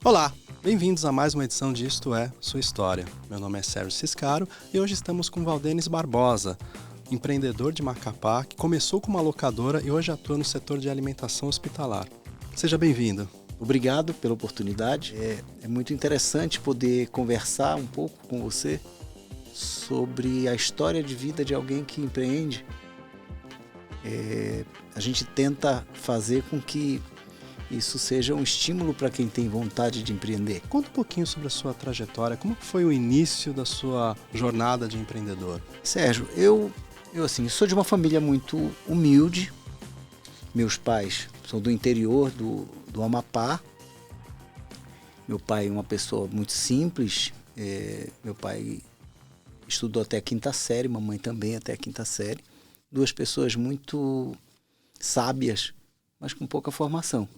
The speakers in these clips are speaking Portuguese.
Olá, bem-vindos a mais uma edição de Isto É, Sua História. Meu nome é Sérgio Ciscaro e hoje estamos com Valdenis Barbosa, empreendedor de Macapá, que começou com uma locadora e hoje atua no setor de alimentação hospitalar. Seja bem-vindo. Obrigado pela oportunidade. É muito interessante poder conversar um pouco com você sobre a história de vida de alguém que empreende. A gente tenta fazer com que isso seja um estímulo para quem tem vontade de empreender. Conta um pouquinho sobre a sua trajetória, como foi o início da sua jornada de empreendedor? Sérgio, eu sou de uma família muito humilde. Meus pais são do interior do Amapá. Meu pai é uma pessoa muito simples. Meu pai estudou até a quinta série, mamãe também até a quinta série. Duas pessoas muito sábias, mas com pouca formação.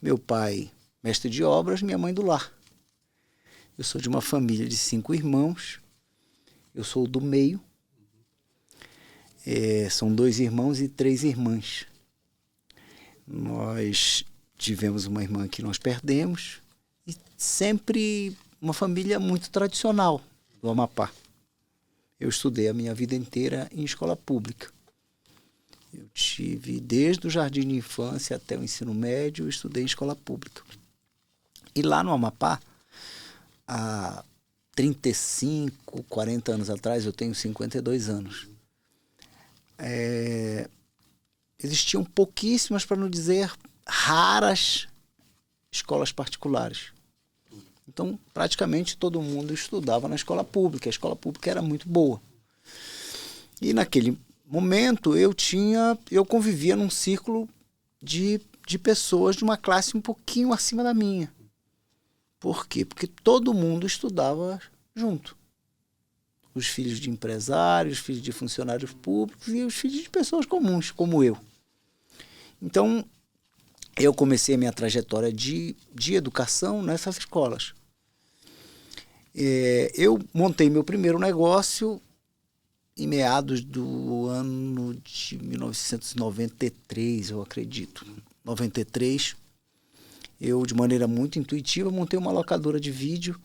Meu pai, mestre de obras, minha mãe do lar. Eu sou de uma família de 5 irmãos. Eu sou o do meio. São 2 irmãos e 3 irmãs. Nós tivemos uma irmã que nós perdemos. E sempre uma família muito tradicional do Amapá. Eu estudei a minha vida inteira em escola pública. Eu tive desde o jardim de infância até o ensino médio, eu estudei em escola pública. E lá no Amapá, há 35, 40 anos atrás, eu tenho 52 anos, existiam pouquíssimas, para não dizer raras, escolas particulares. Então, praticamente todo mundo estudava na escola pública. A escola pública era muito boa. E naquele momento eu convivia num círculo de pessoas de uma classe um pouquinho acima da minha. Por quê? Porque todo mundo estudava junto. Os filhos de empresários, os filhos de funcionários públicos e os filhos de pessoas comuns, como eu. Então, eu comecei a minha trajetória de educação nessas escolas. Eu montei meu primeiro negócio em meados do ano de 1993, eu acredito. 93, eu, de maneira muito intuitiva, montei uma locadora de vídeo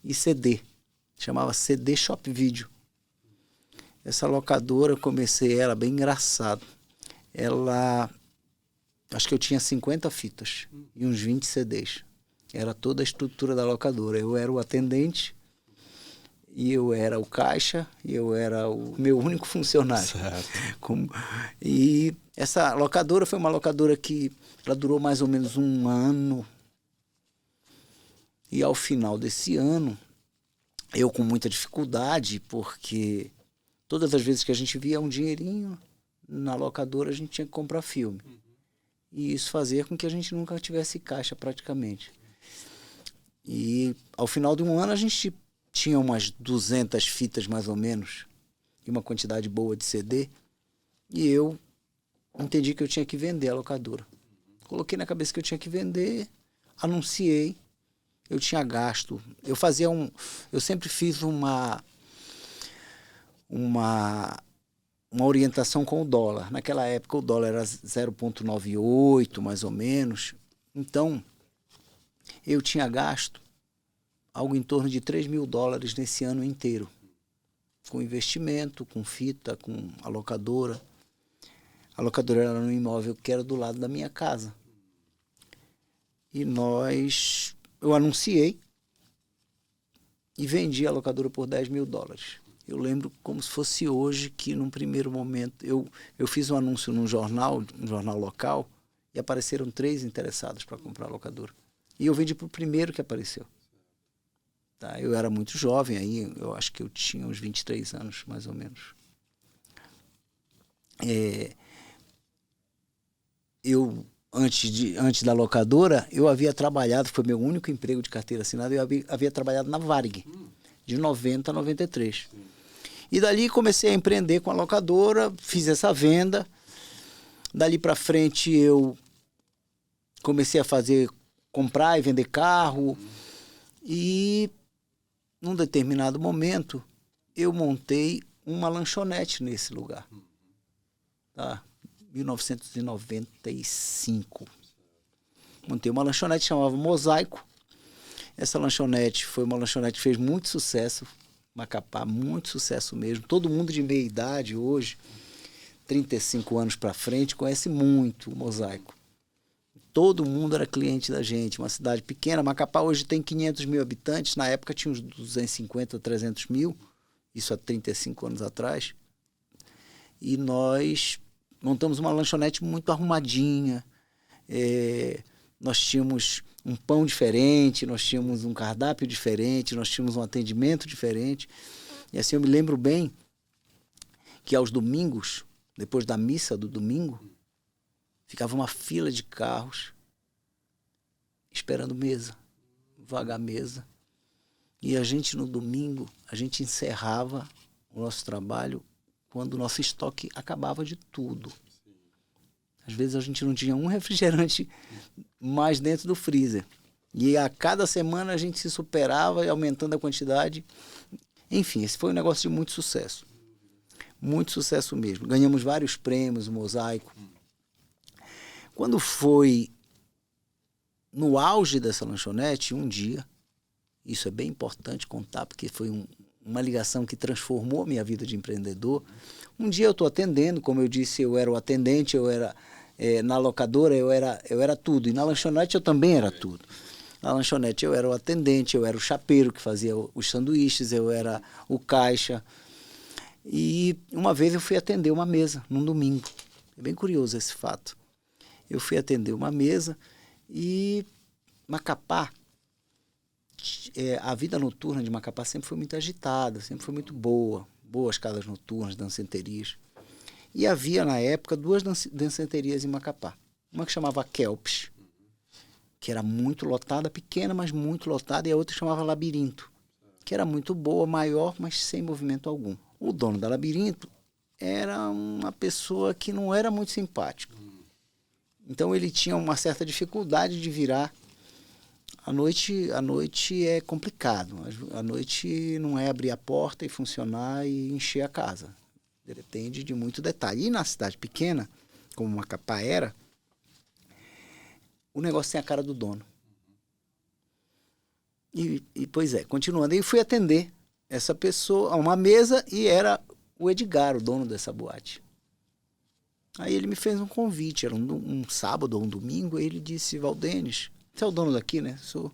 e CD. Chamava CD Shop Video. Essa locadora, eu comecei ela bem engraçado. Acho que eu tinha 50 fitas e uns 20 CDs. Era toda a estrutura da locadora. Eu era o atendente, e eu era o caixa, e eu era o meu único funcionário. Certo. E essa locadora foi uma locadora que ela durou mais ou menos um ano. E ao final desse ano, eu com muita dificuldade, porque todas as vezes que a gente via um dinheirinho na locadora, a gente tinha que comprar filme. E isso fazia com que a gente nunca tivesse caixa praticamente. E ao final de um ano a gente tinha umas 200 fitas mais ou menos e uma quantidade boa de CD, e eu entendi que eu tinha que vender a locadora. Coloquei na cabeça que eu tinha que vender, anunciei, eu tinha gasto. Eu sempre fiz uma orientação com o dólar. Naquela época o dólar era 0,98 mais ou menos. Então eu tinha gasto algo em torno de $3.000 nesse ano inteiro, com investimento, com fita, com a locadora. A locadora era num imóvel que era do lado da minha casa. E eu anunciei e vendi a locadora por $10.000. Eu lembro como se fosse hoje que, num primeiro momento, eu fiz um anúncio num jornal local, e apareceram 3 interessados para comprar a locadora. E eu vendi para o primeiro que apareceu. Tá? Eu era muito jovem aí, eu acho que eu tinha uns 23 anos, mais ou menos. Antes da locadora, eu havia trabalhado, foi meu único emprego de carteira assinada, eu havia trabalhado na Varig, de 90 a 93. E dali comecei a empreender com a locadora, fiz essa venda. Dali para frente eu comecei a comprar e vender carro. E num determinado momento eu montei uma lanchonete nesse lugar. Tá? 1995. Montei uma lanchonete, chamava Mosaico. Essa lanchonete foi uma lanchonete que fez muito sucesso, Macapá, muito sucesso mesmo. Todo mundo de meia idade hoje, 35 anos para frente, conhece muito o Mosaico. Todo mundo era cliente da gente, uma cidade pequena. Macapá hoje tem 500 mil habitantes, na época tinha uns 250, 300 mil, isso há 35 anos atrás. E nós montamos uma lanchonete muito arrumadinha, nós tínhamos um pão diferente, nós tínhamos um cardápio diferente, nós tínhamos um atendimento diferente. E assim eu me lembro bem que aos domingos, depois da missa do domingo, ficava uma fila de carros esperando mesa, vagar mesa. E a gente no domingo, a gente encerrava o nosso trabalho quando o nosso estoque acabava de tudo. Às vezes a gente não tinha um refrigerante mais dentro do freezer. E a cada semana a gente se superava e aumentando a quantidade. Enfim, esse foi um negócio de muito sucesso. Muito sucesso mesmo. Ganhamos vários prêmios, o Mosaico. Quando foi no auge dessa lanchonete, um dia, isso é bem importante contar, porque foi uma ligação que transformou a minha vida de empreendedor. Um dia eu estou atendendo, como eu disse, eu era o atendente, eu era na locadora, eu era tudo. E na lanchonete eu também era tudo. Na lanchonete eu era o atendente, eu era o chapeiro que fazia os sanduíches, eu era o caixa. E uma vez eu fui atender uma mesa, num domingo. É bem curioso esse fato. Eu fui atender uma mesa e Macapá, a vida noturna de Macapá sempre foi muito agitada, sempre foi muito boa. Boas casas noturnas, danceterias. E havia, na época, duas danceterias em Macapá. Uma que chamava Kelps, que era muito lotada, pequena, mas muito lotada, e a outra chamava Labirinto, que era muito boa, maior, mas sem movimento algum. O dono da Labirinto era uma pessoa que não era muito simpática. Então ele tinha uma certa dificuldade de virar. A noite é complicado. A noite não é abrir a porta e funcionar e encher a casa. Depende de muito detalhe. E na cidade pequena, como Macapá era, o negócio tem a cara do dono. E pois é, continuando. Aí fui atender essa pessoa a uma mesa e era o Edgar, o dono dessa boate. Aí ele me fez um convite, era um sábado ou um domingo, e ele disse: Valdenis, você é o dono daqui, né? Sou.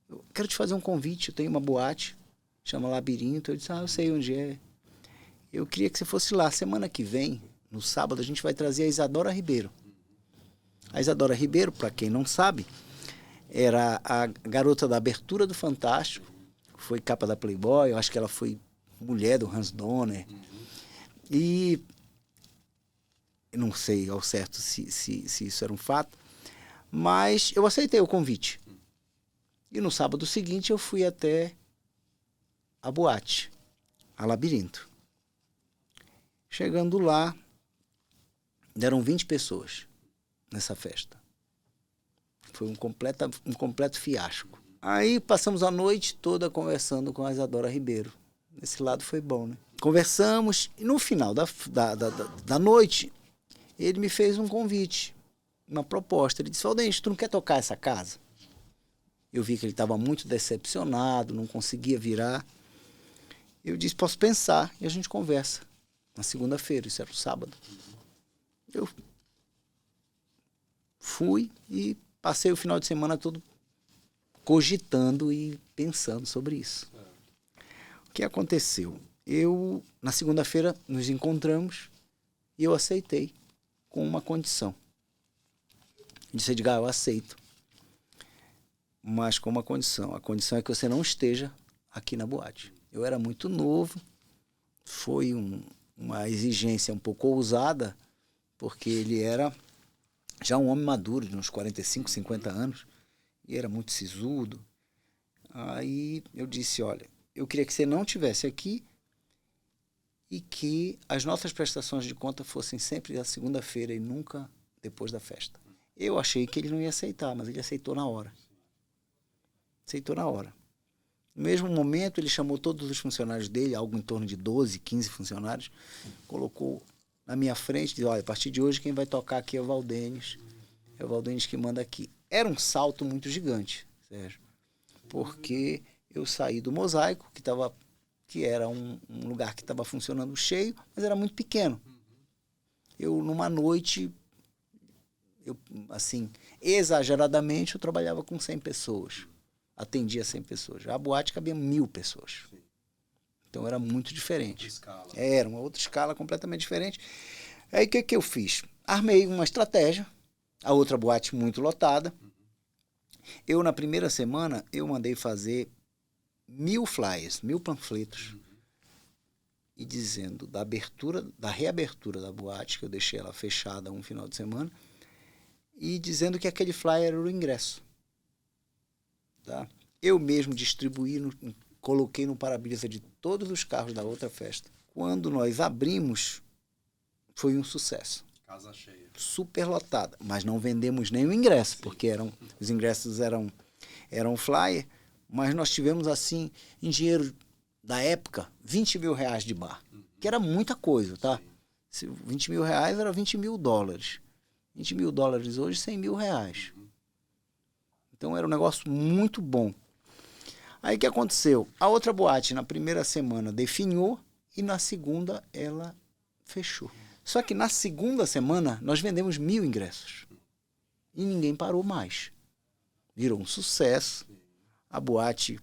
Eu quero te fazer um convite, eu tenho uma boate, chama Labirinto. Eu disse: eu sei onde é. Eu queria que você fosse lá. Semana que vem, no sábado, a gente vai trazer a Isadora Ribeiro. A Isadora Ribeiro, para quem não sabe, era a garota da abertura do Fantástico, foi capa da Playboy, eu acho que ela foi mulher do Hans Donner. E não sei ao certo se isso era um fato, mas eu aceitei o convite. E no sábado seguinte eu fui até a boate, a Labirinto. Chegando lá, deram 20 pessoas nessa festa. Foi um completo fiasco. Aí passamos a noite toda conversando com a Isadora Ribeiro. Esse lado foi bom, né? Conversamos e no final da noite ele me fez um convite, uma proposta. Ele disse: Valdenis, tu não quer tocar essa casa? Eu vi que ele estava muito decepcionado, não conseguia virar. Eu disse: posso pensar, e a gente conversa. Na segunda-feira, isso era o sábado. Eu fui e passei o final de semana todo cogitando e pensando sobre isso. O que aconteceu? Na segunda-feira, nos encontramos e eu aceitei com uma condição. Eu disse: Edgar, eu aceito, mas com uma condição. A condição é que você não esteja aqui na boate. Eu era muito novo, foi uma exigência um pouco ousada, porque ele era já um homem maduro, de uns 45, 50 anos, e era muito sisudo. Aí eu disse: olha, eu queria que você não estivesse aqui e que as nossas prestações de conta fossem sempre na segunda-feira e nunca depois da festa. Eu achei que ele não ia aceitar, mas ele aceitou na hora. Aceitou na hora. No mesmo momento, ele chamou todos os funcionários dele, algo em torno de 12, 15 funcionários, colocou na minha frente e disse: olha, a partir de hoje quem vai tocar aqui é o Valdenis. É o Valdenis que manda aqui. Era um salto muito gigante, Sérgio. porque eu saí do Mosaico, que era um lugar que estava funcionando cheio, mas era muito pequeno. Eu, numa noite, assim, exageradamente, eu trabalhava com 100 pessoas. Atendia 100 pessoas. A boate cabia 1.000 pessoas. Então era muito diferente. Era uma outra escala completamente diferente. Aí o que eu fiz? Armei uma estratégia, a outra boate muito lotada. Eu, na primeira semana, eu mandei fazer 1.000 flyers, 1.000 panfletos. E dizendo da reabertura da boate, que eu deixei ela fechada um final de semana, e dizendo que aquele flyer era o ingresso. Tá? Eu mesmo distribuí, coloquei no para-brisa de todos os carros da outra festa. Quando nós abrimos, foi um sucesso. Casa cheia. Super lotada, mas não vendemos nem o ingresso, porque os ingressos eram flyer, mas nós tivemos, assim, em dinheiro da época, 20 mil reais de bar, que era muita coisa, tá? 20 mil reais era 20 mil dólares. 20 mil dólares hoje, 100 mil reais. Então era um negócio muito bom. Aí o que aconteceu? A outra boate, na primeira semana, definhou e na segunda ela fechou. Só que na segunda semana, nós vendemos 1.000 ingressos. E ninguém parou mais. Virou um sucesso. A boate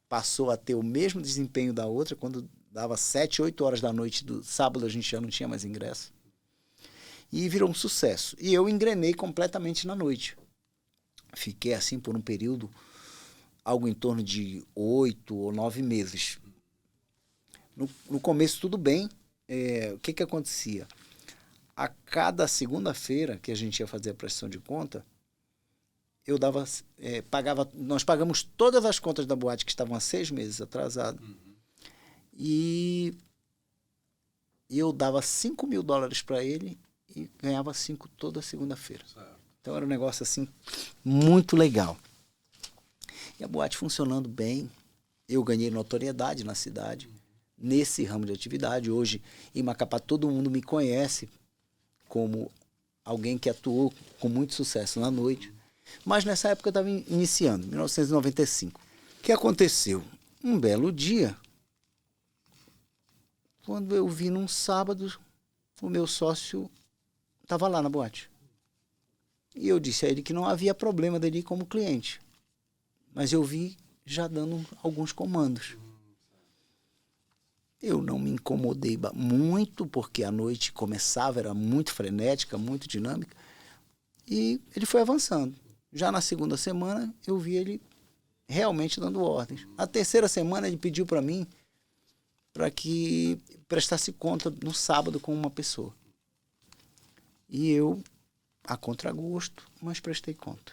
passou a ter o mesmo desempenho da outra. Quando dava 7, 8 horas da noite do sábado, a gente já não tinha mais ingresso. E virou um sucesso. E eu engrenei completamente na noite. Fiquei assim por um período, algo em torno de 8 ou 9 meses. No começo tudo bem. O que acontecia? A cada segunda-feira que a gente ia fazer a prestação de conta, eu nós pagamos todas as contas da boate que estavam há 6 meses atrasadas. E eu dava 5 mil dólares para ele e ganhava 5 toda segunda-feira. Então era um negócio assim muito legal. E a boate funcionando bem, eu ganhei notoriedade na cidade, nesse ramo de atividade. Hoje, em Macapá, todo mundo me conhece como alguém que atuou com muito sucesso na noite. Mas nessa época eu estava iniciando, 1995. O que aconteceu? Um belo dia, quando eu vi num sábado, o meu sócio estava lá na boate. E eu disse a ele que não havia problema dele ir como cliente. Mas eu vi já dando alguns comandos. Eu não me incomodei muito, porque a noite começava, era muito frenética, muito dinâmica. E ele foi avançando. Já na segunda semana, eu vi ele realmente dando ordens. Na terceira semana, ele pediu para mim para que prestasse conta no sábado com uma pessoa. E eu, a contragosto, mas prestei conta.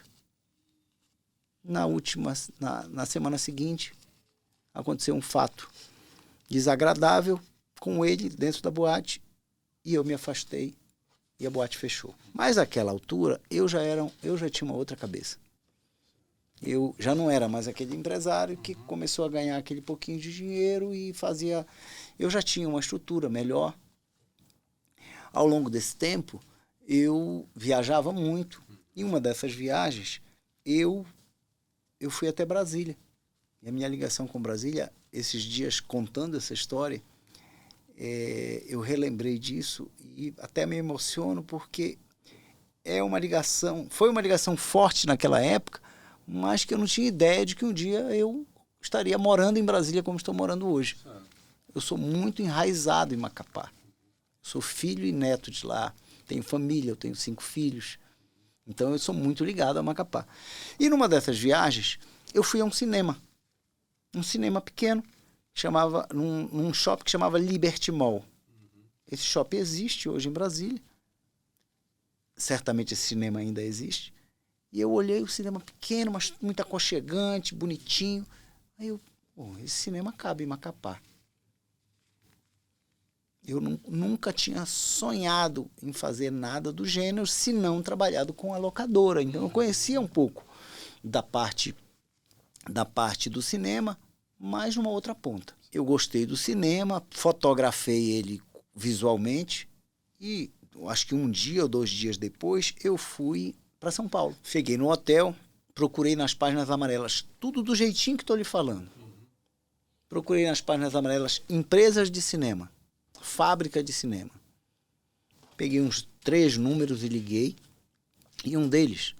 Na semana seguinte, aconteceu um fato desagradável com ele dentro da boate e eu me afastei e a boate fechou. Mas naquela altura, eu já tinha uma outra cabeça. Eu já não era mais aquele empresário que começou a ganhar aquele pouquinho de dinheiro e fazia... Eu já tinha uma estrutura melhor. Ao longo desse tempo, eu viajava muito. Em uma dessas viagens, eu fui até Brasília. E a minha ligação com Brasília, esses dias contando essa história, eu relembrei disso e até me emociono porque foi uma ligação forte naquela época, mas que eu não tinha ideia de que um dia eu estaria morando em Brasília como estou morando hoje. Eu sou muito enraizado em Macapá. Sou filho e neto de lá. Tenho família, eu tenho 5 filhos. Então eu sou muito ligado a Macapá. E numa dessas viagens, eu fui a um cinema. Um cinema pequeno, num shopping que chamava Liberty Mall. Esse shopping existe hoje em Brasília. Certamente esse cinema ainda existe. E eu olhei o cinema pequeno, mas muito aconchegante, bonitinho. Aí esse cinema cabe em Macapá. Eu nunca tinha sonhado em fazer nada do gênero, se não trabalhado com a locadora. Então eu conhecia um pouco da parte do cinema, mas numa outra ponta. Eu gostei do cinema, fotografei ele visualmente e acho que um dia ou 2 dias depois eu fui para São Paulo. Cheguei no hotel, procurei nas páginas amarelas, tudo do jeitinho que estou lhe falando. Procurei nas páginas amarelas empresas de cinema, fábrica de cinema. Peguei uns 3 números e liguei, e um deles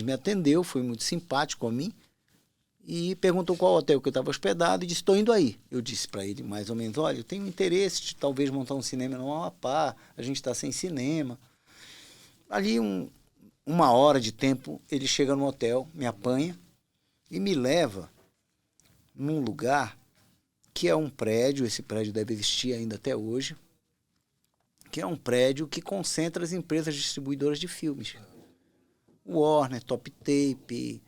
me atendeu, foi muito simpático a mim, e perguntou qual hotel que eu estava hospedado, e disse, estou indo aí. Eu disse para ele mais ou menos, olha, eu tenho interesse de talvez montar um cinema no Amapá, a gente está sem cinema. Ali, 1 hora de tempo, ele chega no hotel, me apanha e me leva num lugar que é um prédio, esse prédio deve existir ainda até hoje, que é um prédio que concentra as empresas distribuidoras de filmes. Warner, Top Tape,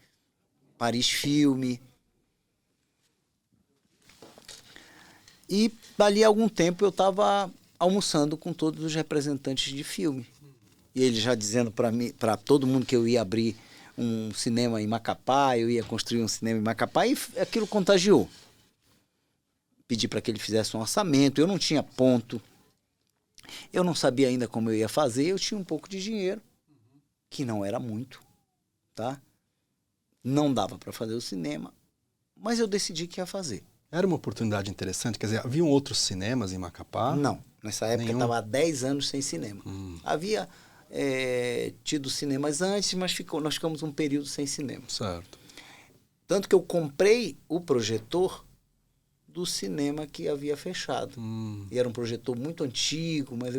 Paris Filme. E dali a algum tempo eu estava almoçando com todos os representantes de filme. E ele já dizendo para todo mundo que eu ia abrir um cinema em Macapá, eu ia construir um cinema em Macapá, e aquilo contagiou. Pedi para que ele fizesse um orçamento, eu não tinha ponto, eu não sabia ainda como eu ia fazer, eu tinha um pouco de dinheiro, que não era muito, tá? Não dava para fazer o cinema, mas eu decidi que ia fazer. Era uma oportunidade interessante? Quer dizer, haviam outros cinemas em Macapá? Não, nessa época eu estava há 10 anos sem cinema. Havia tido cinemas antes, mas nós ficamos um período sem cinema. Certo. Tanto que eu comprei o projetor do cinema que havia fechado. E era um projetor muito antigo, mas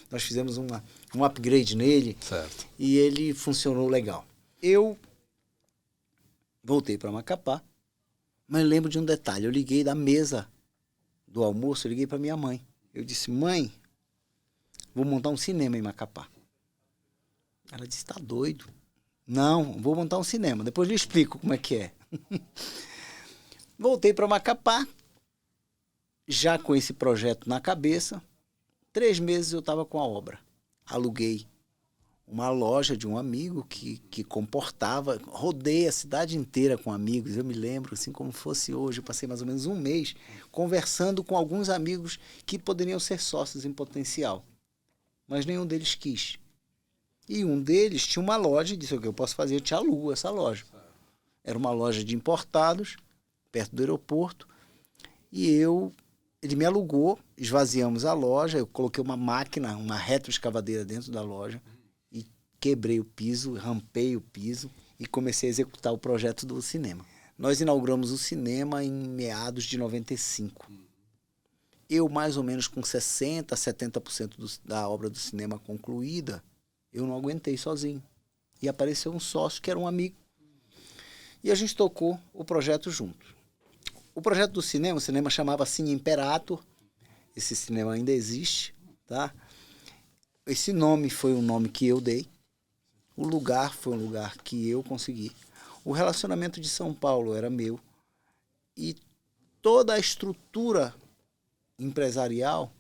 nós fizemos um upgrade nele. Certo. E ele funcionou legal. Eu voltei para Macapá, mas lembro de um detalhe. Eu liguei da mesa do almoço, eu liguei para minha mãe. Eu disse, mãe, vou montar um cinema em Macapá. Ela disse, tá doido? Não, vou montar um cinema. Depois lhe explico como é que é. Voltei para Macapá, já com esse projeto na cabeça. 3 meses eu estava com a obra. Aluguei uma loja de um amigo que comportava, rodei a cidade inteira com amigos. Eu me lembro, assim como fosse hoje, eu passei mais ou menos 1 mês conversando com alguns amigos que poderiam ser sócios em potencial. Mas nenhum deles quis. E um deles tinha uma loja e disse, o que eu posso fazer? Eu te alugo essa loja. Era uma loja de importados, perto do aeroporto, e ele me alugou, esvaziamos a loja, eu coloquei uma máquina, uma retroescavadeira dentro da loja, e quebrei o piso, rampei o piso, e comecei a executar o projeto do cinema. Nós inauguramos o cinema em meados de 95. Eu, mais ou menos com 60%, 70% da obra do cinema concluída, eu não aguentei sozinho. E apareceu um sócio que era um amigo. E a gente tocou o projeto junto. O projeto do cinema, o cinema chamava Cine Imperator. Esse cinema ainda existe, tá? Esse nome foi um nome que eu dei. O lugar foi um lugar que eu consegui. O relacionamento de São Paulo era meu. E toda a estrutura empresarial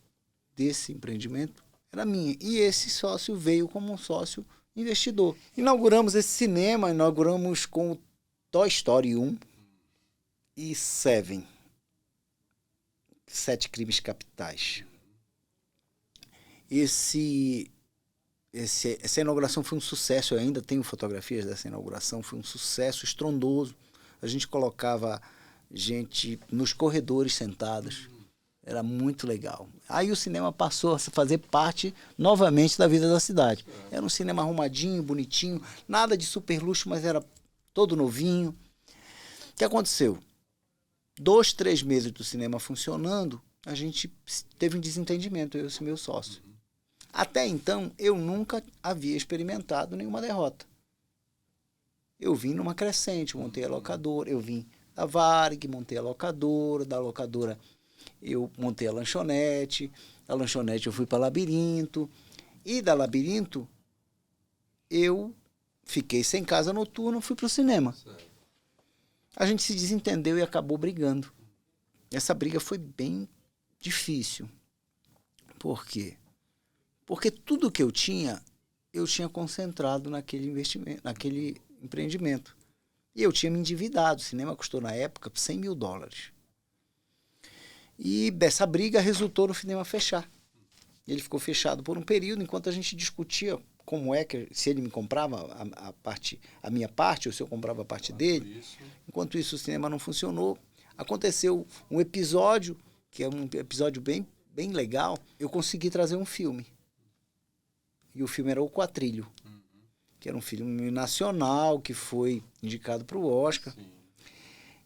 desse empreendimento era minha. E esse sócio veio como um sócio investidor. Inauguramos esse cinema, inauguramos com o Toy Story 1 e 7 Crimes Capitais. Essa inauguração foi um sucesso, eu ainda tenho fotografias dessa inauguração, foi um sucesso estrondoso. A gente colocava gente nos corredores sentadas, era muito legal. Aí o cinema passou a fazer parte novamente da vida da cidade. Era um cinema arrumadinho, bonitinho, nada de super luxo, mas era todo novinho. O que aconteceu? 2, 3 meses do cinema funcionando, a gente teve um desentendimento, eu e esse meu sócio. Até então, eu nunca havia experimentado nenhuma derrota. Eu vim numa crescente, montei a locadora, eu vim da Varig, montei a locadora, da locadora eu montei a lanchonete eu fui para Labirinto, e da Labirinto eu fiquei sem casa noturna, fui para o cinema. A gente se desentendeu e acabou brigando. Essa briga foi bem difícil. Por quê? Porque tudo que eu tinha concentrado naquele investimento, naquele empreendimento. E eu tinha me endividado. O cinema custou, na época, $100 mil. E dessa briga resultou no cinema fechar. Ele ficou fechado por um período, enquanto a gente discutia como é que, se ele me comprava a minha parte, ou se eu comprava a parte dele. Enquanto isso, o cinema não funcionou. Aconteceu um episódio, que é um episódio bem, bem legal, eu consegui trazer um filme. E o filme era O Quatrilho, que era um filme nacional, que foi indicado para o Oscar. Sim.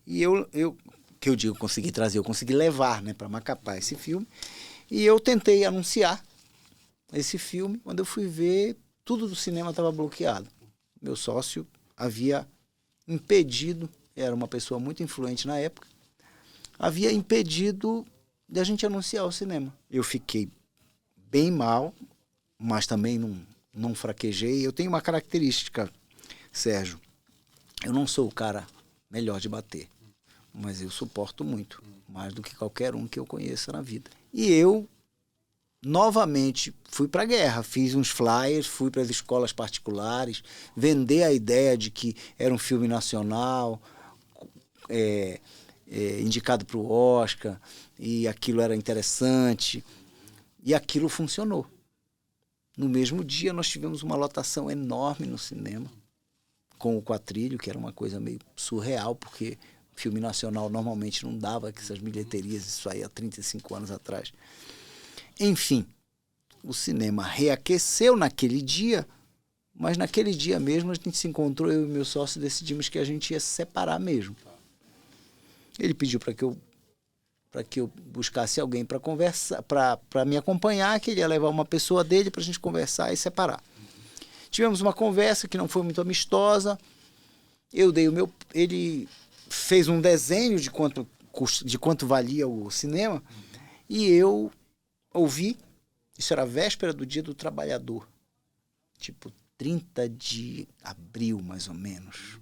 E que eu digo, consegui trazer, eu consegui levar, né, para Macapá esse filme. E eu tentei anunciar esse filme. Quando eu fui ver, tudo do cinema estava bloqueado. Meu sócio havia impedido, era uma pessoa muito influente na época, havia impedido de a gente anunciar o cinema. Eu fiquei bem mal, mas também não fraquejei. Eu tenho uma característica, Sérgio, eu não sou o cara melhor de bater, mas eu suporto muito, mais do que qualquer um que eu conheça na vida. E eu, novamente, fui para a guerra, fiz uns flyers, fui para as escolas particulares, vender a ideia de que era um filme nacional, indicado para o Oscar, e aquilo era interessante, e aquilo funcionou. No mesmo dia, nós tivemos uma lotação enorme no cinema, com O Quatrilho, que era uma coisa meio surreal, porque filme nacional normalmente não dava essas bilheterias, isso aí há 35 anos atrás. Enfim, o cinema reaqueceu naquele dia, mas naquele dia mesmo a gente se encontrou, eu e meu sócio decidimos que a gente ia se separar mesmo. Ele pediu para que eu buscasse alguém para conversar, para me acompanhar, que ele ia levar uma pessoa dele para a gente conversar e separar. Tivemos uma conversa que não foi muito amistosa. Ele fez um desenho de quanto valia o cinema, e eu ouvi. Isso era a véspera do Dia do Trabalhador, tipo 30 de abril, mais ou menos.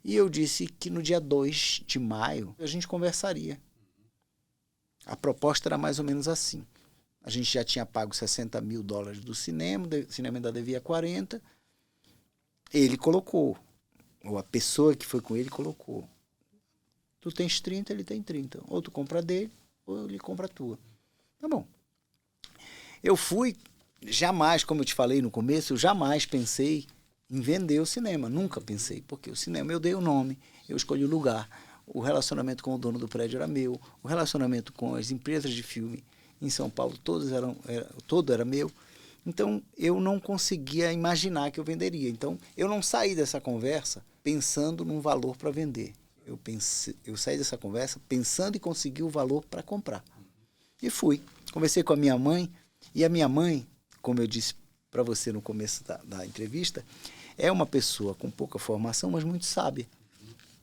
E eu disse que no dia 2 de maio a gente conversaria. A proposta era mais ou menos assim. A gente já tinha pago $60 mil do cinema, o cinema ainda devia 40. Ele colocou, ou a pessoa que foi com ele colocou. Tu tens 30, ele tem 30. Ou tu compra dele, ou ele compra a tua. Tá bom. Eu fui, jamais, como eu te falei no começo, eu jamais pensei em vender o cinema. Nunca pensei, porque o cinema eu dei o nome, eu escolhi o lugar. O relacionamento com o dono do prédio era meu, o relacionamento com as empresas de filme em São Paulo, todo era meu. Então, eu não conseguia imaginar que eu venderia. Então, eu não saí dessa conversa pensando num valor para vender. Eu saí dessa conversa pensando em conseguir o valor para comprar. E fui. Conversei com a minha mãe, e a minha mãe, como eu disse para você no começo da entrevista, é uma pessoa com pouca formação, mas muito sábia,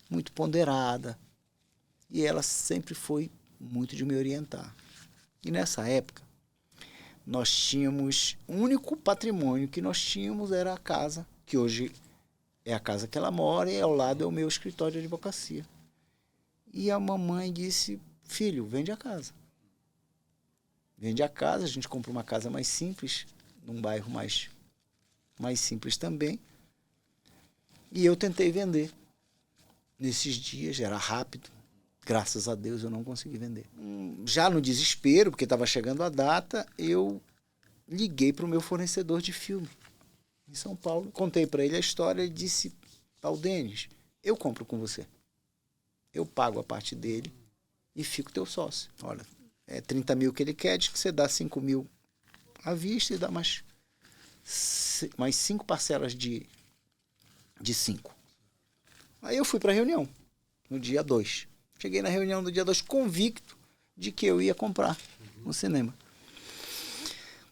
muito ponderada. E ela sempre foi muito de me orientar. E nessa época, nós tínhamos, o único patrimônio que nós tínhamos era a casa, que hoje é a casa que ela mora, e ao lado é o meu escritório de advocacia. E a mamãe disse, filho, vende a casa. Vende a casa, a gente compra uma casa mais simples, num bairro mais simples também. E eu tentei vender. Nesses dias, era rápido. Graças a Deus eu não consegui vender. Já no desespero, porque estava chegando a data, eu liguei para o meu fornecedor de filme em São Paulo. Contei para ele a história e disse, Denis, eu compro com você. Eu pago a parte dele e fico teu sócio. Olha, é 30 mil que ele quer, diz que você dá 5 mil à vista e dá mais 5 parcelas de 5. Aí eu fui para a reunião, no dia 2. Cheguei na reunião do dia 2 convicto de que eu ia comprar no cinema.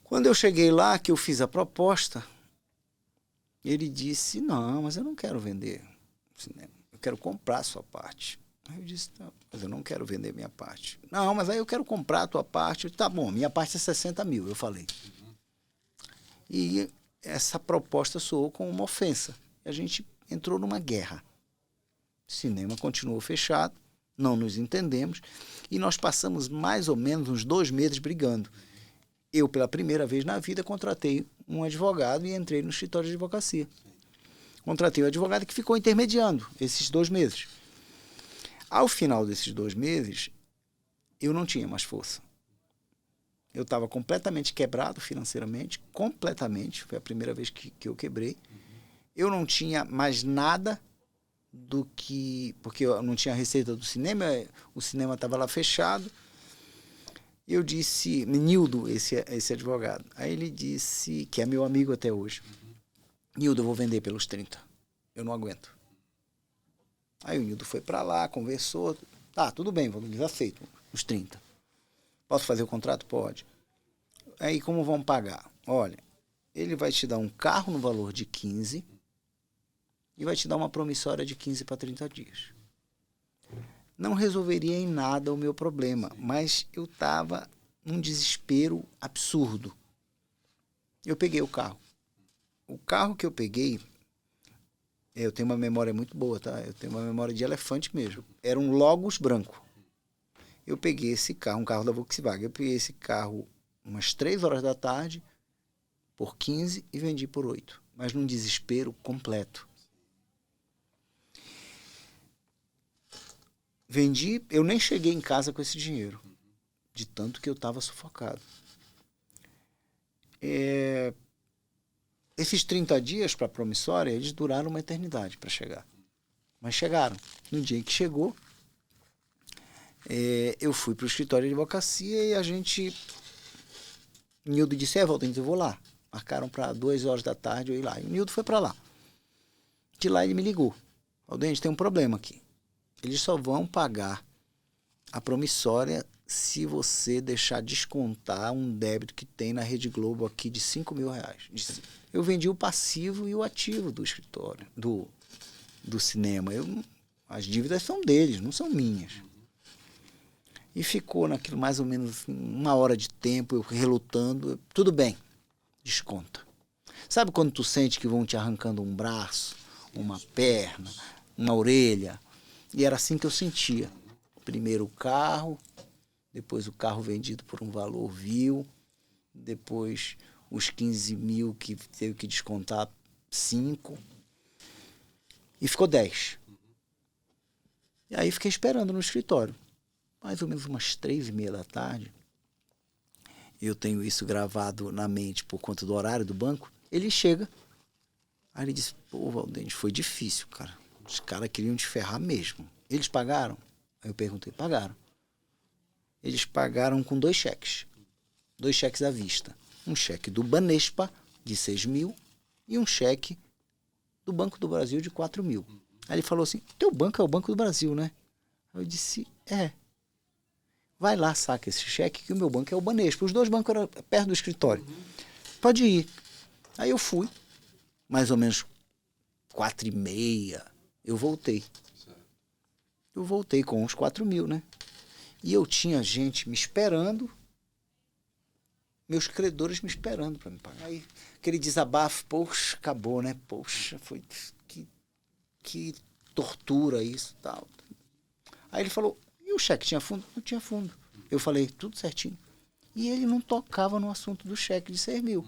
Quando eu cheguei lá, que eu fiz a proposta, ele disse, não, mas eu não quero vender o cinema, eu quero comprar a sua parte. Aí eu disse, não, mas eu não quero vender minha parte. Não, mas aí eu quero comprar a tua parte. Eu disse, tá bom, minha parte é 60 mil, eu falei. E essa proposta soou como uma ofensa. A gente entrou numa guerra. O cinema continuou fechado, não nos entendemos, e nós passamos mais ou menos uns 2 meses brigando. Eu, pela primeira vez na vida, contratei um advogado e entrei no escritório de advocacia. Contratei um advogado que ficou intermediando esses 2 meses. Ao final desses 2 meses, eu não tinha mais força. Eu estava completamente quebrado financeiramente, completamente. Foi a primeira vez que eu quebrei. Eu não tinha mais nada do que... Porque eu não tinha receita do cinema, o cinema estava lá fechado. Eu disse... Nildo, esse advogado. Aí ele disse, que é meu amigo até hoje. Nildo, eu vou vender pelos 30. Eu não aguento. Aí o Nildo foi para lá, conversou. Tá, tudo bem, vamos aceito os 30. Posso fazer o contrato? Pode. Aí como vão pagar? Olha, ele vai te dar um carro no valor de 15 e vai te dar uma promissória de 15 para 30 dias. Não resolveria em nada o meu problema, mas eu estava num desespero absurdo. Eu peguei o carro. O carro que eu peguei, eu tenho uma memória muito boa, tá? Eu tenho uma memória de elefante mesmo. Era um Logos branco. Eu peguei esse carro, um carro da Volkswagen. Eu peguei esse carro umas 3 horas da tarde por 15 e vendi por 8. Mas num desespero completo. Vendi, eu nem cheguei em casa com esse dinheiro. De tanto que eu estava sufocado. Esses 30 dias para a promissória, eles duraram uma eternidade para chegar. Mas chegaram. No dia em que chegou, eu fui para o escritório de advocacia e a gente... Nildo disse, Valdenes, eu vou lá. Marcaram para 2 horas da tarde eu ir lá. E o Nildo foi para lá. De lá ele me ligou. Valdenes, tem um problema aqui. Eles só vão pagar a promissória se você deixar descontar um débito que tem na Rede Globo aqui de R$5.000. Eu vendi o passivo e o ativo do escritório, do cinema. As dívidas são deles, não são minhas. E ficou naquilo mais ou menos 1 hora de tempo, eu relutando. Tudo bem, desconta. Sabe quando tu sente que vão te arrancando um braço, uma perna, uma orelha? E era assim que eu sentia. Primeiro o carro, depois o carro vendido por um valor vil, depois os 15 mil que teve que descontar 5, e ficou 10. E aí fiquei esperando no escritório. Mais ou menos umas 3h30 da tarde, eu tenho isso gravado na mente por conta do horário do banco, ele chega, aí ele disse, pô, Valdenes, foi difícil, cara. Os caras queriam te ferrar mesmo. Eles pagaram? Aí eu perguntei, pagaram. Eles pagaram com 2 cheques. 2 cheques à vista. Um cheque do Banespa, de 6 mil, e um cheque do Banco do Brasil, de 4 mil. Aí ele falou assim, teu banco é o Banco do Brasil, né? Eu disse, é. Vai lá, saca esse cheque, que o meu banco é o Banespa. Os 2 bancos eram perto do escritório. Pode ir. Aí eu fui, mais ou menos 4h30, eu voltei. Eu voltei com uns 4 mil, né? E eu tinha gente me esperando, meus credores me esperando para me pagar. Aí, aquele desabafo, poxa, acabou, né? Poxa, foi que tortura isso e tal. Aí ele falou, e o cheque tinha fundo? Não tinha fundo. Eu falei, tudo certinho. E ele não tocava no assunto do cheque de 6 mil.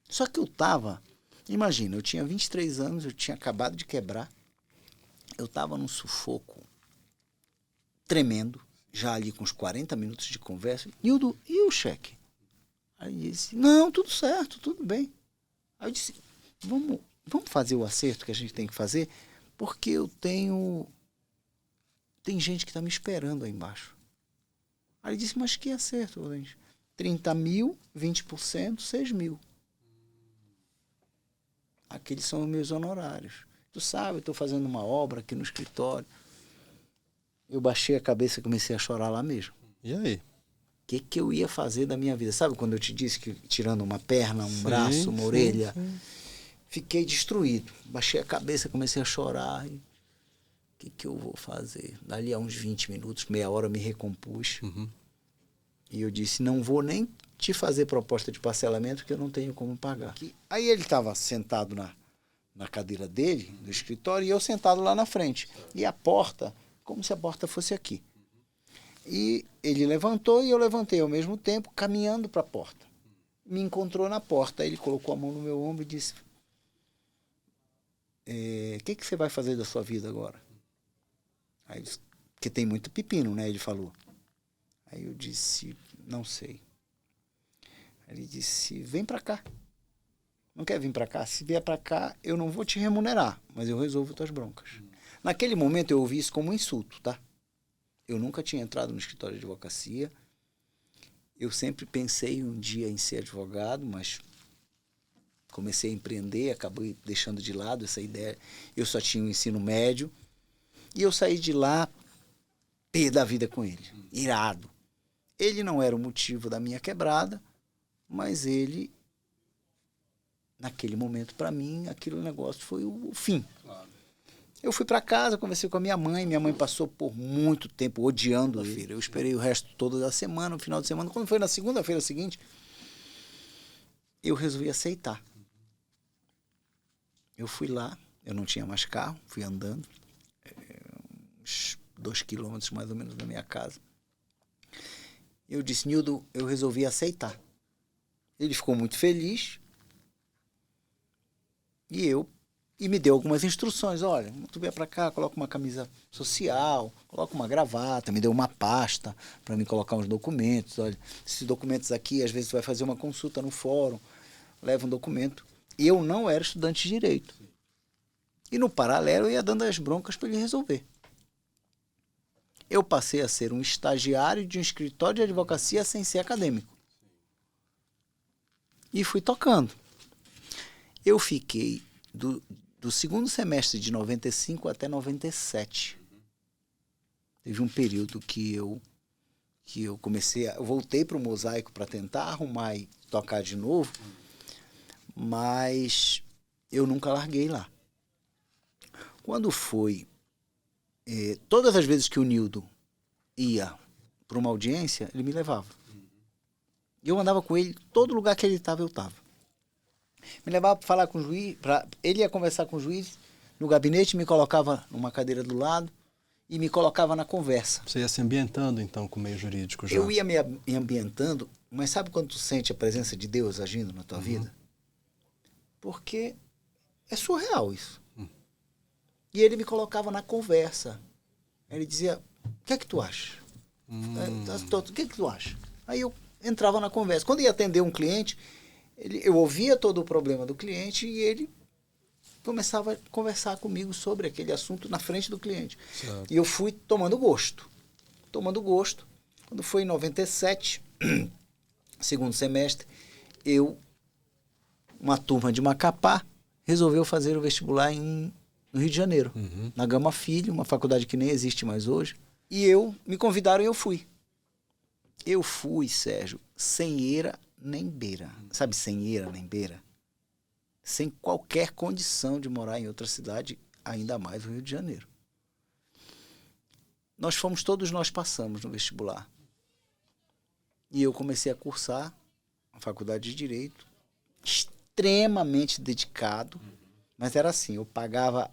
Só que eu tava, imagina, eu tinha 23 anos, eu tinha acabado de quebrar, eu tava num sufoco tremendo, já ali com uns 40 minutos de conversa. Nildo, e o cheque? Aí ele disse, não, tudo certo, tudo bem. Aí eu disse, vamos fazer o acerto que a gente tem que fazer, porque eu tenho... Tem gente que está me esperando aí embaixo. Aí ele disse, mas que acerto, Valdenes? 30 mil, 20%, 6 mil. Aqueles são os meus honorários. Tu sabe, eu estou fazendo uma obra aqui no escritório. Eu baixei a cabeça e comecei a chorar lá mesmo. E aí? O que eu ia fazer da minha vida? Sabe quando eu te disse que tirando uma perna, um braço, uma orelha? Sim. Fiquei destruído. Baixei a cabeça, comecei a chorar. O que eu vou fazer? Dali a uns 20 minutos, meia hora, eu me recompus. E eu disse, não vou nem te fazer proposta de parcelamento, porque eu não tenho como pagar. Aí ele estava sentado na cadeira dele, no escritório, e eu sentado lá na frente. E a porta, como se a porta fosse aqui. E ele levantou e eu levantei ao mesmo tempo, caminhando para a porta. Me encontrou na porta. Aí ele colocou a mão no meu ombro e disse, o que você vai fazer da sua vida agora? Aí eu disse, porque tem muito pepino, né? Ele falou. Aí eu disse, não sei. Ele disse, vem para cá. Não quer vir para cá? Se vier para cá, eu não vou te remunerar, mas eu resolvo tuas broncas. Naquele momento eu ouvi isso como um insulto, tá? Eu nunca tinha entrado no escritório de advocacia. Eu sempre pensei um dia em ser advogado, mas comecei a empreender, acabei deixando de lado essa ideia. Eu só tinha o ensino médio. E eu saí de lá, pé da vida com ele, irado. Ele não era o motivo da minha quebrada, mas ele, naquele momento, para mim, aquele negócio foi o fim. Claro. Eu fui para casa, conversei com a minha mãe passou por muito tempo odiando a feira. Eu esperei o resto todo da semana, no final de semana. Quando foi na segunda-feira seguinte, eu resolvi aceitar. Eu fui lá, eu não tinha mais carro, fui andando, uns 2 quilômetros mais ou menos da minha casa. Eu disse, Nildo, eu resolvi aceitar. Ele ficou muito feliz e me deu algumas instruções. Olha, tu vier para cá, coloca uma camisa social, coloca uma gravata, me deu uma pasta para me colocar uns documentos. Olha, esses documentos aqui, às vezes tu vai fazer uma consulta no fórum, leva um documento. Eu não era estudante de direito. E no paralelo eu ia dando as broncas para ele resolver. Eu passei a ser um estagiário de um escritório de advocacia sem ser acadêmico. E fui tocando. Eu fiquei do segundo semestre de 95 até 97. Teve um período que eu comecei, eu voltei para o mosaico para tentar arrumar e tocar de novo, mas eu nunca larguei lá. Quando foi, todas as vezes que o Nildo ia para uma audiência, ele me levava. Eu andava com ele, todo lugar que ele estava, eu estava. Me levava para falar com o juiz, ele ia conversar com o juiz no gabinete, me colocava numa cadeira do lado e me colocava na conversa. Você ia se ambientando, então, com o meio jurídico já? Eu ia me ambientando, mas sabe quando tu sente a presença de Deus agindo na tua vida? Porque é surreal isso. E ele me colocava na conversa. Ele dizia, o que é que tu acha? O que é que tu acha? Aí eu entrava na conversa. Quando ia atender um cliente, eu ouvia todo o problema do cliente e ele começava a conversar comigo sobre aquele assunto na frente do cliente. Certo. E eu fui tomando gosto. Quando foi em 97, segundo semestre, uma turma de Macapá, resolveu fazer o vestibular no Rio de Janeiro, na Gama Filho, uma faculdade que nem existe mais hoje. E me convidaram e eu fui. Eu fui, Sérgio, sem eira nem beira. Sabe, sem eira nem beira? Sem qualquer condição de morar em outra cidade, ainda mais no Rio de Janeiro. Todos nós passamos no vestibular. E eu comecei a cursar a faculdade de Direito, extremamente dedicado, mas era assim, eu pagava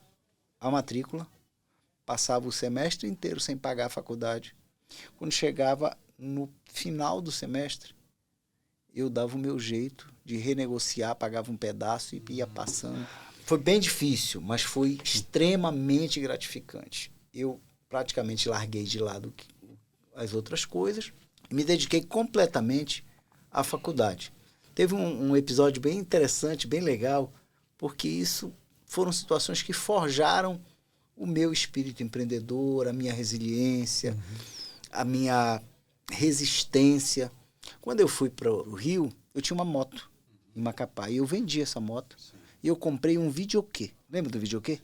a matrícula, passava o semestre inteiro sem pagar a faculdade. Quando chegava no final do semestre, eu dava o meu jeito de renegociar, pagava um pedaço e ia passando. Foi bem difícil, mas foi extremamente gratificante. Eu praticamente larguei de lado as outras coisas e me dediquei completamente à faculdade. Teve um episódio bem interessante, bem legal, porque isso foram situações que forjaram o meu espírito empreendedor, a minha resiliência, a minha resistência. Quando eu fui para o Rio, eu tinha uma moto em Macapá e eu vendi essa moto. E eu comprei um videokê. Lembra do videokê?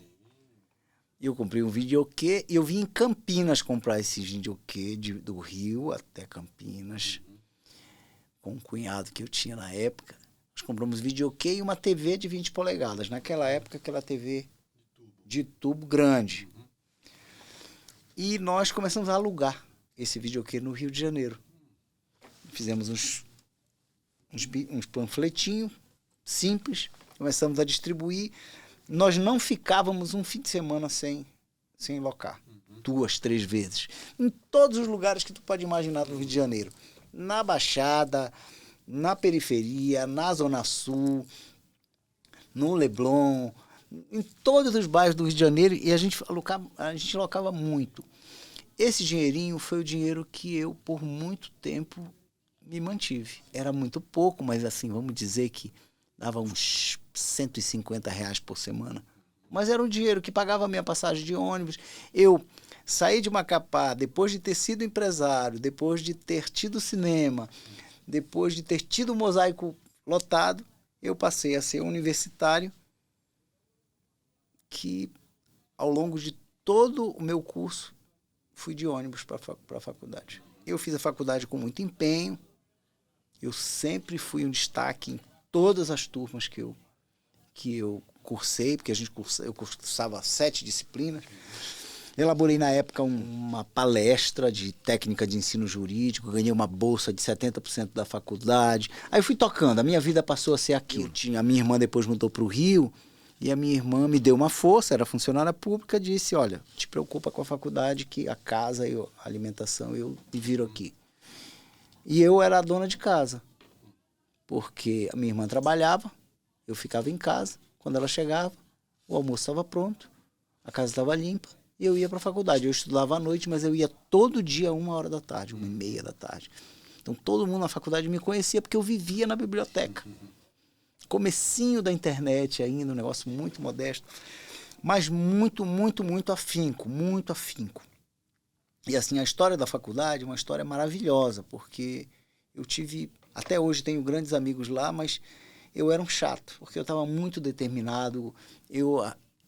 Eu comprei um videokê e eu vim em Campinas comprar esse videokê do Rio até Campinas, com um cunhado que eu tinha na época. Nós compramos videokê e uma TV de 20 polegadas. Naquela época, aquela TV de tubo grande. E nós começamos a alugar esse videokê no Rio de Janeiro. Fizemos uns panfletinhos simples, começamos a distribuir. Nós não ficávamos um fim de semana sem locar. 2, 3 vezes. Em todos os lugares que tu pode imaginar no Rio de Janeiro. Na Baixada, na periferia, na Zona Sul, no Leblon, em todos os bairros do Rio de Janeiro, e a gente locava muito. Esse dinheirinho foi o dinheiro que eu, por muito tempo, me mantive. Era muito pouco, mas assim, vamos dizer que dava uns R$ 150 por semana. Mas era um dinheiro que pagava a minha passagem de ônibus. Eu saí de Macapá, depois de ter sido empresário, depois de ter tido cinema, depois de ter tido o Mosaico lotado, eu passei a ser universitário que, ao longo de todo o meu curso, fui de ônibus para a faculdade. Eu fiz a faculdade com muito empenho, eu sempre fui um destaque em todas as turmas que eu cursei, porque eu cursava 7 disciplinas. Elaborei na época uma palestra de técnica de ensino jurídico, ganhei uma bolsa de 70% da faculdade. Aí eu fui tocando, a minha vida passou a ser aquilo. A minha irmã depois mudou para o Rio, e a minha irmã me deu uma força, era funcionária pública, disse, olha, te preocupa com a faculdade, que a casa e a alimentação eu me viro aqui. E eu era a dona de casa, porque a minha irmã trabalhava, eu ficava em casa, quando ela chegava, o almoço estava pronto, a casa estava limpa, e eu ia para a faculdade. Eu estudava à noite, mas eu ia todo dia 1h da tarde, 1h30 da tarde. Então todo mundo na faculdade me conhecia porque eu vivia na biblioteca. Comecinho da internet ainda, um negócio muito modesto, mas muito, muito, muito afinco, muito afinco. E assim, a história da faculdade é uma história maravilhosa, porque eu tive, até hoje tenho grandes amigos lá, mas eu era um chato, porque eu estava muito determinado, eu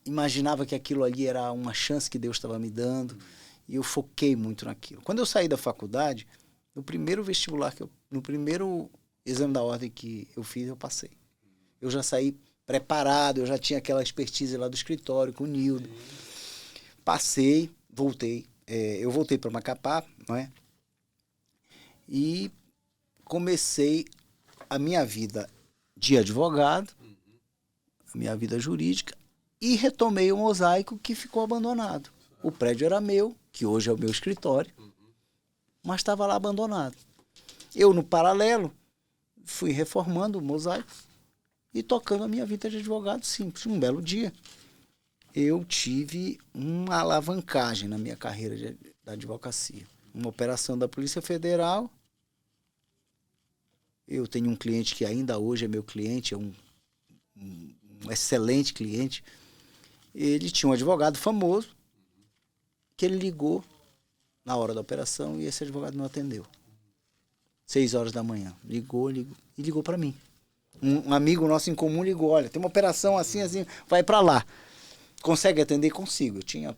imaginava que aquilo ali era uma chance que Deus estava me dando, e eu foquei muito naquilo. Quando eu saí da faculdade, no primeiro vestibular, no primeiro exame da ordem que eu fiz, eu passei. Eu já saí preparado, eu já tinha aquela expertise lá do escritório com o Nildo. Passei, voltei. Eu voltei para Macapá, não é? E comecei a minha vida de advogado, a minha vida jurídica, e retomei o Mosaico, que ficou abandonado. O prédio era meu, que hoje é o meu escritório, mas estava lá abandonado. Eu, no paralelo, fui reformando o Mosaico e tocando a minha vida de advogado simples. Um belo dia, eu tive uma alavancagem na minha carreira da advocacia. Uma operação da Polícia Federal. Eu tenho um cliente que ainda hoje é meu cliente, é um excelente cliente. Ele tinha um advogado famoso que ele ligou na hora da operação e esse advogado não atendeu. 6h da manhã. Ligou para mim. Um amigo nosso em comum ligou, olha, tem uma operação assim, vai para lá. Consegue atender? Consigo. Eu tinha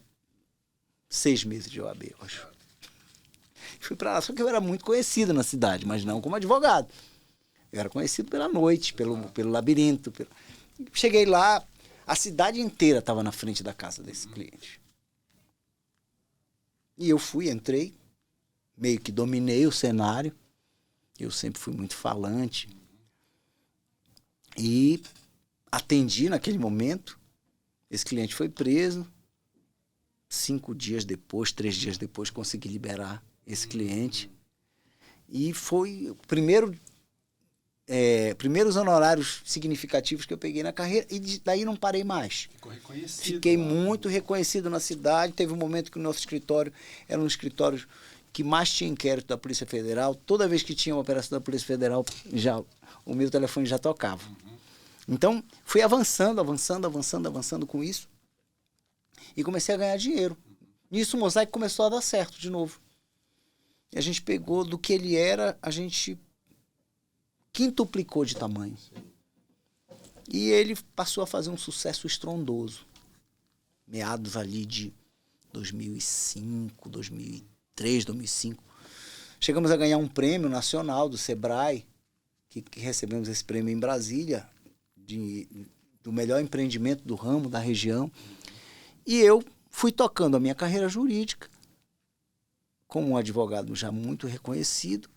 6 meses de OAB, eu acho. Fui para lá, só que eu era muito conhecido na cidade, mas não como advogado. Eu era conhecido pela noite, pelo labirinto. Cheguei lá, a cidade inteira estava na frente da casa desse cliente. E eu entrei, meio que dominei o cenário. Eu sempre fui muito falante. E atendi naquele momento. Esse cliente foi preso. 5 dias depois, 3 dias depois, consegui liberar esse cliente. E foi o primeiros honorários significativos que eu peguei na carreira. E daí não parei mais. Ficou reconhecido. Fiquei muito reconhecido na cidade. Teve um momento que o nosso escritório era um escritório que mais tinha inquérito da Polícia Federal. Toda vez que tinha uma operação da Polícia Federal, o meu telefone já tocava. Então, fui avançando com isso. E comecei a ganhar dinheiro. Nisso o Mosaico começou a dar certo de novo. E a gente pegou do que ele era, a gente quintuplicou de tamanho. E ele passou a fazer um sucesso estrondoso. Meados ali de 2005, 2003, 2005. Chegamos a ganhar um prêmio nacional do Sebrae, que recebemos esse prêmio em Brasília, do melhor empreendimento do ramo, da região. E eu fui tocando a minha carreira jurídica, como um advogado já muito reconhecido,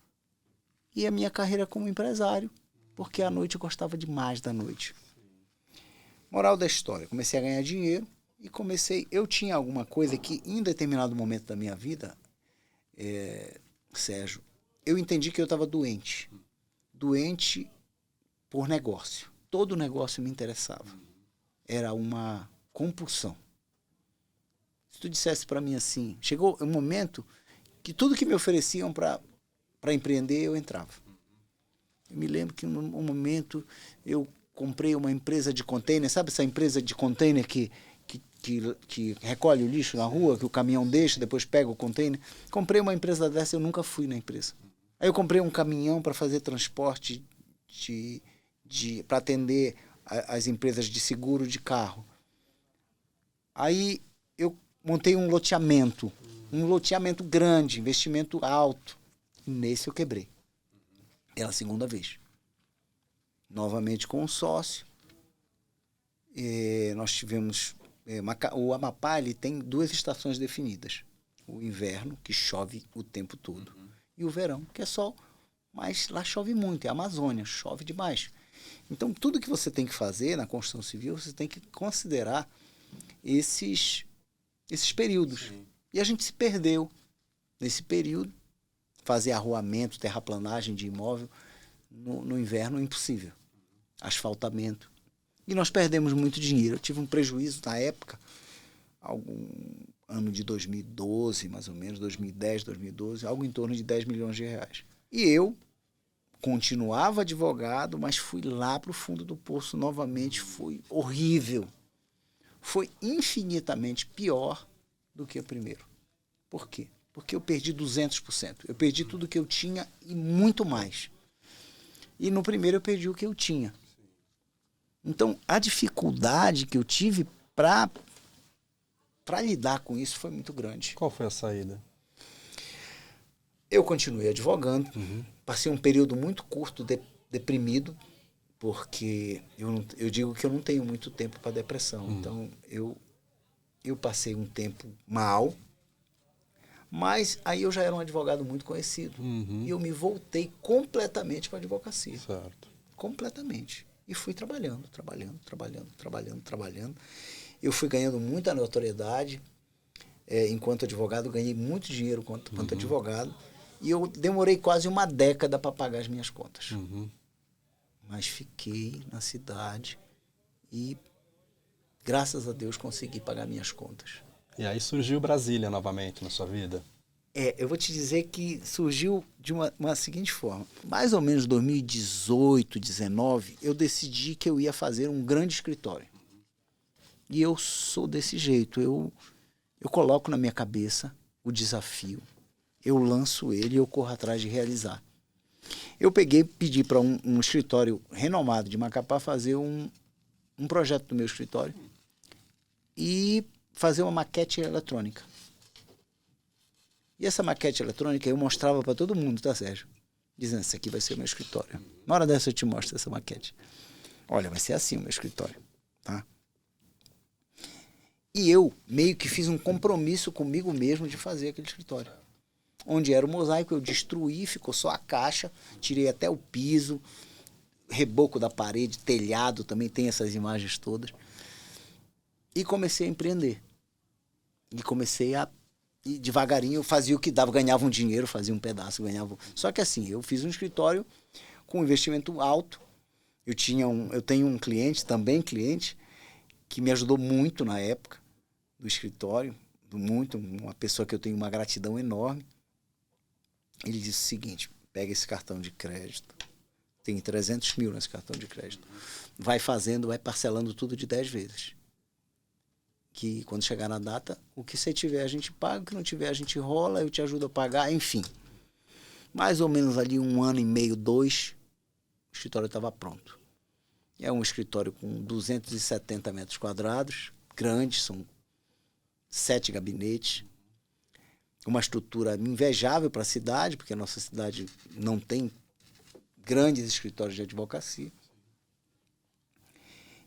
e a minha carreira como empresário, porque à noite eu gostava demais da noite. Moral da história, comecei a ganhar dinheiro e eu tinha alguma coisa que em determinado momento da minha vida, Sérgio, eu entendi que eu estava doente por negócio. Todo negócio me interessava. Era uma compulsão. Se tu dissesse para mim assim, chegou um momento que tudo que me ofereciam para empreender, eu entrava. Eu me lembro que num momento eu comprei uma empresa de container, sabe essa empresa de container que recolhe o lixo na rua, que o caminhão deixa, depois pega o container? Comprei uma empresa dessa, eu nunca fui na empresa. Aí eu comprei um caminhão para fazer transporte para atender as empresas de seguro de carro. Aí eu montei um loteamento grande, investimento alto. E nesse eu quebrei. Pela segunda vez. Novamente com um sócio. Nós tivemos... o Amapá ele tem 2 estações definidas. O inverno, que chove o tempo todo. E o verão, que é sol. Mas lá chove muito, é a Amazônia, chove demais. Então, tudo que você tem que fazer na construção civil, você tem que considerar esses períodos. Sim. E a gente se perdeu nesse período. Fazer arruamento, terraplanagem de imóvel, no inverno é impossível. Asfaltamento. E nós perdemos muito dinheiro. Eu tive um prejuízo na época, algum ano de 2012, mais ou menos, 2010, 2012, algo em torno de 10 milhões de reais. E eu continuava advogado, mas fui lá para o fundo do poço novamente. Foi horrível. Foi infinitamente pior do que o primeiro. Por quê? Porque eu perdi 200%. Eu perdi tudo que eu tinha e muito mais. E no primeiro eu perdi o que eu tinha. Então, a dificuldade que eu tive para lidar com isso foi muito grande. Qual foi a saída? Eu continuei advogando. Passei um período muito curto deprimido, porque eu digo que eu não tenho muito tempo para depressão. Então, eu passei um tempo mal, mas aí eu já era um advogado muito conhecido. E eu me voltei completamente para a advocacia. Certo. Completamente. E fui trabalhando. Eu fui ganhando muita notoriedade. Enquanto advogado, ganhei muito dinheiro quanto advogado. E eu demorei quase uma década para pagar as minhas contas. Mas fiquei na cidade e, graças a Deus, consegui pagar minhas contas. E aí surgiu Brasília novamente na sua vida? Eu vou te dizer que surgiu de uma seguinte forma. Mais ou menos 2018, 2019, eu decidi que eu ia fazer um grande escritório. E eu sou desse jeito. Eu coloco na minha cabeça o desafio. Eu lanço ele e eu corro atrás de realizar. Eu pedi para um escritório renomado de Macapá fazer um projeto do meu escritório e fazer uma maquete eletrônica. E essa maquete eletrônica eu mostrava para todo mundo, tá, Sérgio? Dizendo, esse aqui vai ser o meu escritório. Na hora dessa eu te mostro essa maquete. Olha, vai ser assim o meu escritório, tá? E eu meio que fiz um compromisso comigo mesmo de fazer aquele escritório. Onde era o mosaico, eu destruí, ficou só a caixa, tirei até o piso, reboco da parede, telhado, também tem essas imagens todas. E comecei a empreender. E devagarinho eu fazia o que dava, ganhava um dinheiro, fazia um pedaço, ganhava. Só que assim, eu fiz um escritório com um investimento alto. Eu tenho um cliente, que me ajudou muito na época do escritório, uma pessoa que eu tenho uma gratidão enorme. Ele disse o seguinte, pega esse cartão de crédito, tem 300 mil nesse cartão de crédito, vai parcelando tudo de 10 vezes. Que quando chegar na data, o que você tiver a gente paga, o que não tiver a gente rola, eu te ajudo a pagar, enfim. Mais ou menos ali 1 ano e meio, 2, o escritório estava pronto. É um escritório com 270 metros quadrados, grande, são 7 gabinetes, uma estrutura invejável para a cidade, porque a nossa cidade não tem grandes escritórios de advocacia.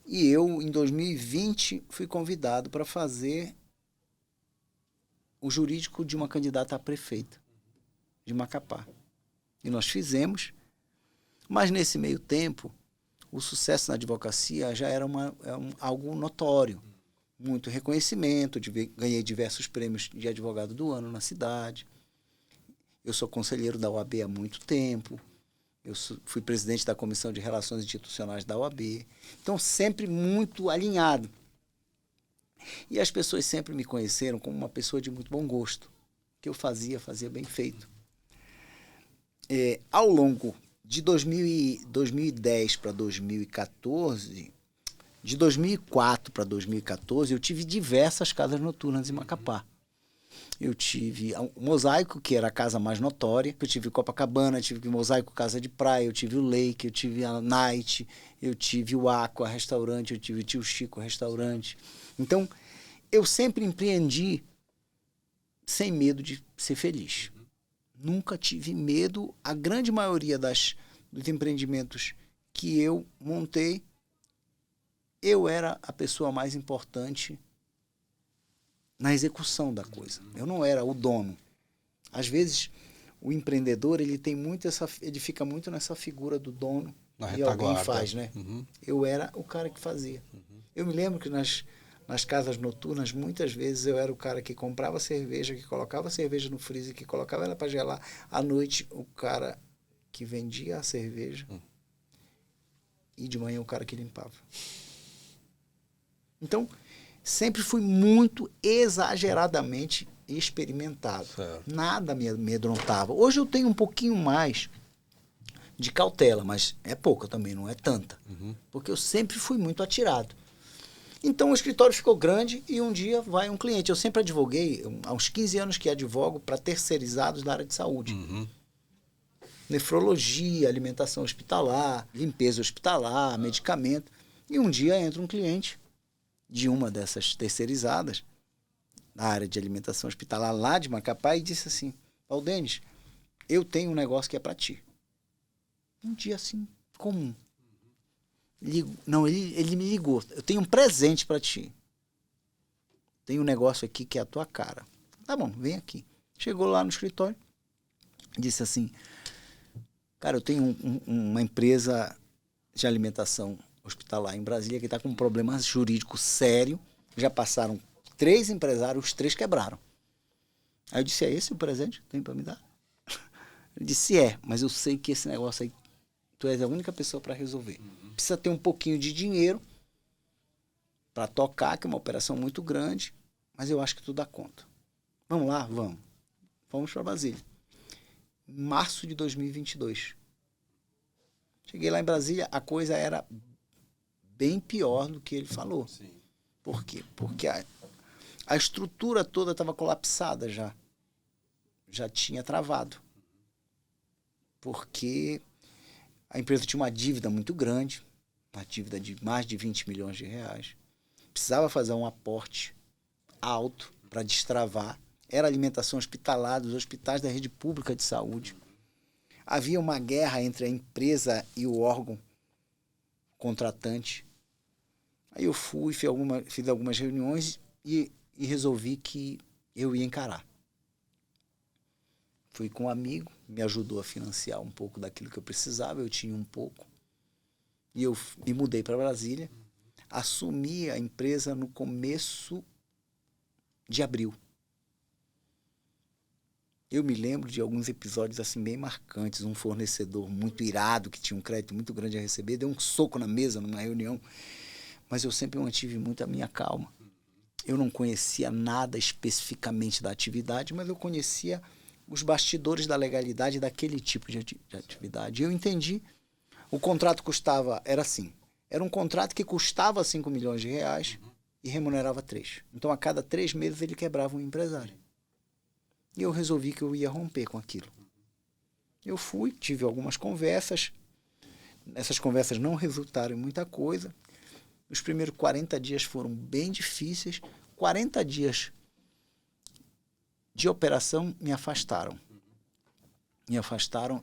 E eu, em 2020, fui convidado para fazer o jurídico de uma candidata a prefeita de Macapá. E nós fizemos, mas nesse meio tempo, o sucesso na advocacia já era algo notório. Muito reconhecimento, ganhei diversos prêmios de advogado do ano na cidade. Eu sou conselheiro da OAB há muito tempo. Fui presidente da Comissão de Relações Institucionais da OAB. Então, sempre muito alinhado. E as pessoas sempre me conheceram como uma pessoa de muito bom gosto. O que eu fazia bem feito. Ao longo De 2010 para 2014, de 2004 para 2014, eu tive diversas casas noturnas em Macapá. Eu tive o Mosaico, que era a casa mais notória. Eu tive Copacabana, tive o Mosaico Casa de Praia, eu tive o Lake, eu tive a Night, eu tive o Aqua Restaurante, eu tive o Tio Chico Restaurante. Então, eu sempre empreendi sem medo de ser feliz. Nunca tive medo. A grande maioria dos empreendimentos que eu montei, eu era a pessoa mais importante na execução da coisa. Eu não era o dono. Às vezes, o empreendedor, ele fica muito nessa figura do dono Na e alguém retaguarda. faz, né? Eu era o cara que fazia. Eu me lembro que nas casas noturnas, muitas vezes eu era o cara que comprava cerveja, que colocava cerveja no freezer, que colocava ela para gelar. À noite, o cara que vendia a cerveja e de manhã o cara que limpava. Então, sempre fui muito exageradamente experimentado. Certo. Nada me amedrontava. Hoje eu tenho um pouquinho mais de cautela, mas é pouca também, não é tanta. Porque eu sempre fui muito atirado. Então o escritório ficou grande e um dia vai um cliente. Eu sempre advoguei, há uns 15 anos que advogo para terceirizados da área de saúde. Nefrologia, alimentação hospitalar, limpeza hospitalar, medicamento. E um dia entra um cliente de uma dessas terceirizadas, na área de alimentação hospitalar lá de Macapá, e disse assim: Valdenis, eu tenho um negócio que é para ti. Um dia assim, comum. Ele me ligou: eu tenho um presente para ti. Tem um negócio aqui que é a tua cara. Tá bom, vem aqui. Chegou lá no escritório, disse assim: cara, eu tenho uma empresa de alimentação hospitalar em Brasília que está com um problema jurídico sério. Já passaram 3 empresários, os 3 quebraram. Aí eu disse: é esse o presente que tem para me dar? Ele disse: é, mas eu sei que esse negócio aí, tu és a única pessoa para resolver. Precisa ter um pouquinho de dinheiro para tocar, que é uma operação muito grande, mas eu acho que tu dá conta. Vamos lá? Vamos. Vamos para Brasília. Março de 2022. Cheguei lá em Brasília, a coisa era bem pior do que ele falou. Sim. Por quê? Porque a estrutura toda estava colapsada já. Já tinha travado. Porque a empresa tinha uma dívida muito grande, uma dívida de mais de 20 milhões de reais. Precisava fazer um aporte alto para destravar. Era alimentação hospitalar dos hospitais da rede pública de saúde. Havia uma guerra entre a empresa e o órgão contratante. Aí eu fui, fiz algumas reuniões e resolvi que eu ia encarar. Fui com um amigo, me ajudou a financiar um pouco daquilo que eu precisava, eu tinha um pouco. E eu me mudei para Brasília, assumi a empresa no começo de abril. Eu me lembro de alguns episódios assim bem marcantes. Um fornecedor muito irado, que tinha um crédito muito grande a receber, deu um soco na mesa numa reunião. Mas eu sempre mantive muito a minha calma. Eu não conhecia nada especificamente da atividade, mas eu conhecia os bastidores da legalidade daquele tipo de atividade. Eu entendi. O contrato era um contrato que custava 5 milhões de reais e remunerava 3. Então, a cada 3 meses, ele quebrava um empresário. E eu resolvi que eu ia romper com aquilo. Eu fui, tive algumas conversas. Essas conversas não resultaram em muita coisa. Os primeiros 40 dias foram bem difíceis. 40 dias de operação me afastaram.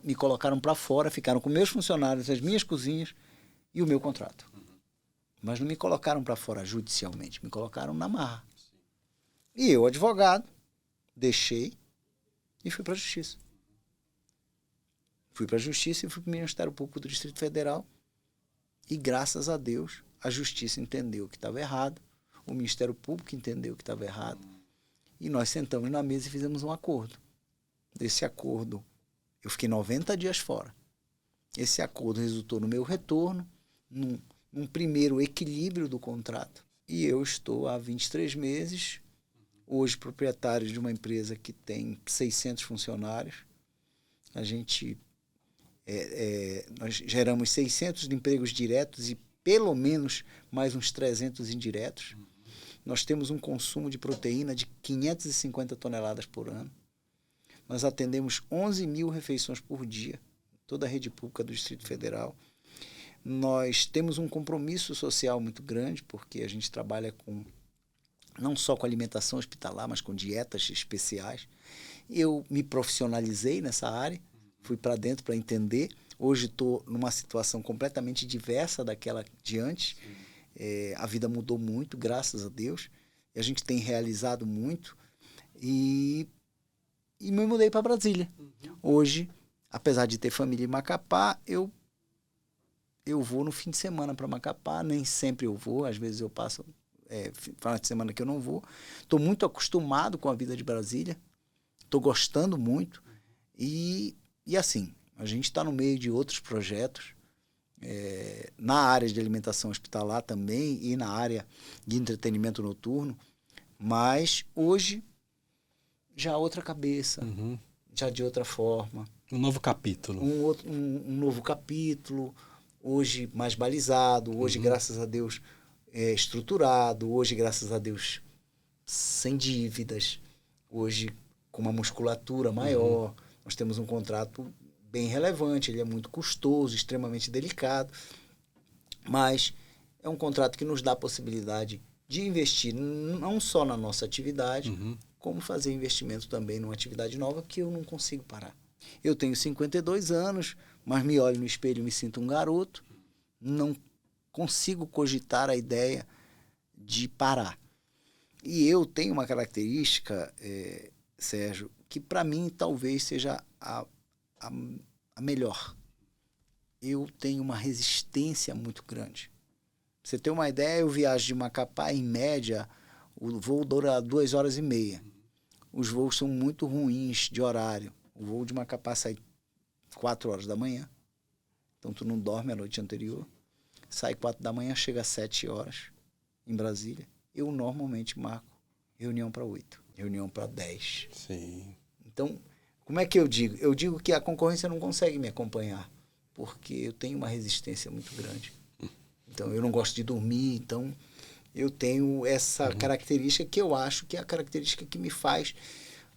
Me colocaram para fora, ficaram com meus funcionários, as minhas cozinhas e o meu contrato. Mas não me colocaram para fora judicialmente, me colocaram na marra. E eu, advogado, deixei e fui para a Justiça. Fui para a Justiça e fui para o Ministério Público do Distrito Federal. E, graças a Deus, a Justiça entendeu que estava errado, o Ministério Público entendeu que estava errado. E nós sentamos na mesa e fizemos um acordo. Desse acordo, eu fiquei 90 dias fora. Esse acordo resultou no meu retorno, num primeiro equilíbrio do contrato. E eu estou há 23 meses, hoje proprietário de uma empresa que tem 600 funcionários. A gente Nós geramos 600 empregos diretos e pelo menos mais uns 300 indiretos. Nós temos um consumo de proteína de 550 toneladas por ano. Nós atendemos 11 mil refeições por dia, toda a rede pública do Distrito Federal. Nós temos um compromisso social muito grande, porque a gente trabalha não só com alimentação hospitalar, mas com dietas especiais. Eu me profissionalizei nessa área, fui para dentro para entender. Hoje estou numa situação completamente diversa daquela de antes. A vida mudou muito, graças a Deus. E a gente tem realizado muito. E me mudei para Brasília. Hoje, apesar de ter família em Macapá, eu vou no fim de semana para Macapá. Nem sempre eu vou, às vezes eu passo final de semana que eu não vou. Estou muito acostumado com a vida de Brasília. Estou gostando muito. E assim, a gente está no meio de outros projetos, na área de alimentação hospitalar também e na área de entretenimento noturno. Mas hoje, já outra cabeça, já de outra forma. Um novo capítulo. Um novo capítulo, hoje mais balizado, hoje, graças a Deus, estruturado, hoje, graças a Deus, sem dívidas, hoje com uma musculatura maior. Nós temos um contrato bem relevante, ele é muito custoso, extremamente delicado, mas é um contrato que nos dá a possibilidade de investir não só na nossa atividade, como fazer investimento também numa atividade nova que eu não consigo parar. Eu tenho 52 anos, mas me olho no espelho e me sinto um garoto, não consigo cogitar a ideia de parar. E eu tenho uma característica, Sérgio, que para mim talvez seja a melhor. Eu tenho uma resistência muito grande. Pra você ter uma ideia, eu viajo de Macapá, em média, o voo dura 2 horas e meia. Os voos são muito ruins de horário. O voo de Macapá sai 4 horas da manhã. Então, tu não dorme a noite anterior. Sai 4 da manhã, chega às 7 horas em Brasília. Eu normalmente marco reunião para 8, reunião para 10. Sim. Então, como é que eu digo? Eu digo que a concorrência não consegue me acompanhar, porque eu tenho uma resistência muito grande. Então, eu não gosto de dormir, então eu tenho essa característica que eu acho que é a característica que me faz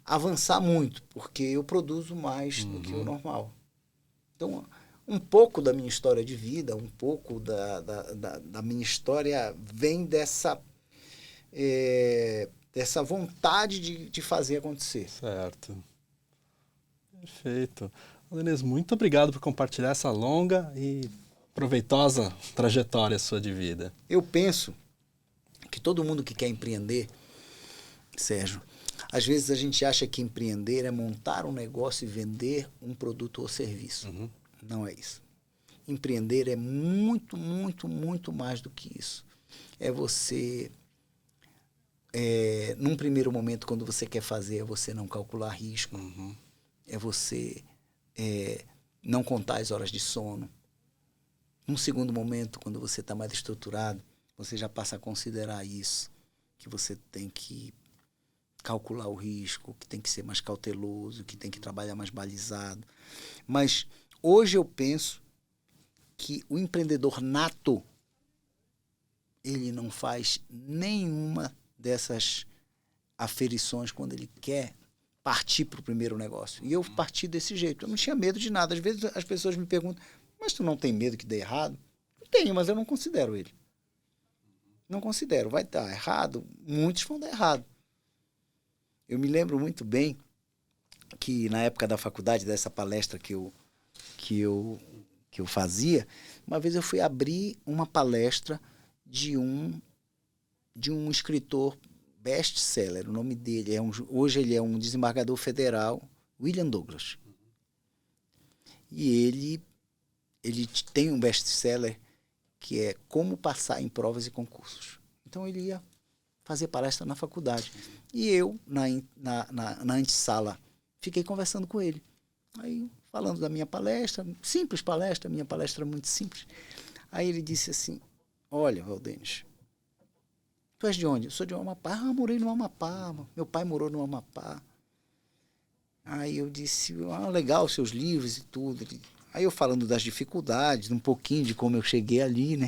avançar muito, porque eu produzo mais do que o normal. Então, um pouco da minha história de vida, um pouco da minha história vem dessa vontade de fazer acontecer. Certo. Perfeito. Denise, muito obrigado por compartilhar essa longa e proveitosa trajetória sua de vida. Eu penso que todo mundo que quer empreender, Sérgio, às vezes a gente acha que empreender é montar um negócio e vender um produto ou serviço. Não é isso. Empreender é muito, muito, muito mais do que isso. É você, num primeiro momento, quando você quer fazer, é você não calcular risco. É você não contar as horas de sono. Num segundo momento, quando você está mais estruturado, você já passa a considerar isso, que você tem que calcular o risco, que tem que ser mais cauteloso, que tem que trabalhar mais balizado. Mas hoje eu penso que o empreendedor nato, ele não faz nenhuma dessas aferições quando ele quer partir para o primeiro negócio. E eu parti desse jeito. Eu não tinha medo de nada. Às vezes as pessoas me perguntam, mas tu não tem medo que dê errado? Eu tenho, mas eu não considero ele. Não considero. Vai dar errado? Muitos vão dar errado. Eu me lembro muito bem que na época da faculdade, dessa palestra que eu fazia, uma vez eu fui abrir uma palestra de um escritor best-seller. O nome dele hoje ele é um desembargador federal, William Douglas. E ele tem um best-seller que é Como Passar em Provas e Concursos. Então ele ia fazer palestra na faculdade. E eu, na antessala, fiquei conversando com ele. Aí, falando da minha palestra, simples palestra, minha palestra muito simples. Aí ele disse assim, olha, Valdenis, tu és de onde? Eu sou de Amapá. Ah, morei no Amapá. Meu pai morou no Amapá. Aí eu disse, legal, seus livros e tudo. Aí eu falando das dificuldades, um pouquinho de como eu cheguei ali, né?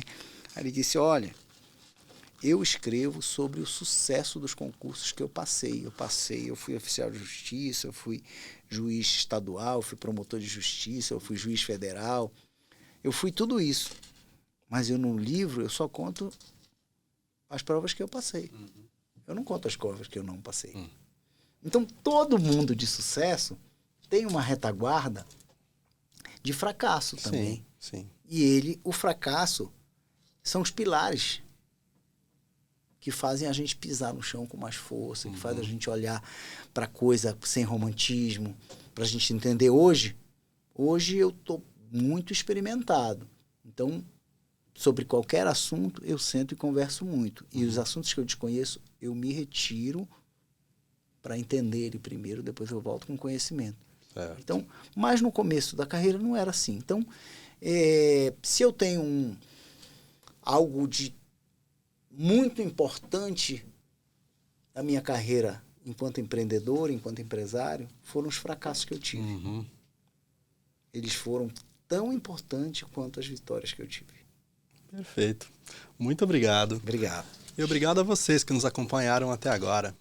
Aí ele disse, olha, eu escrevo sobre o sucesso dos concursos que eu passei. Eu fui oficial de justiça, eu fui juiz estadual, eu fui promotor de justiça, eu fui juiz federal, eu fui tudo isso. Mas eu no livro, eu só conto as provas que eu passei. Eu não conto as provas que eu não passei. Então, todo mundo de sucesso tem uma retaguarda de fracasso também. Sim. E o fracasso, são os pilares que fazem a gente pisar no chão com mais força, que fazem a gente olhar para a coisa sem romantismo, para a gente entender hoje. Hoje eu estou muito experimentado. Então, sobre qualquer assunto, eu sento e converso muito. E os assuntos que eu desconheço, eu me retiro para entender ele primeiro, depois eu volto com conhecimento. Certo. Então, mas no começo da carreira não era assim. Então, se eu tenho algo de muito importante na minha carreira enquanto empreendedor, enquanto empresário, foram os fracassos que eu tive. Eles foram tão importantes quanto as vitórias que eu tive. Perfeito. Muito obrigado. Obrigado. E obrigado a vocês que nos acompanharam até agora.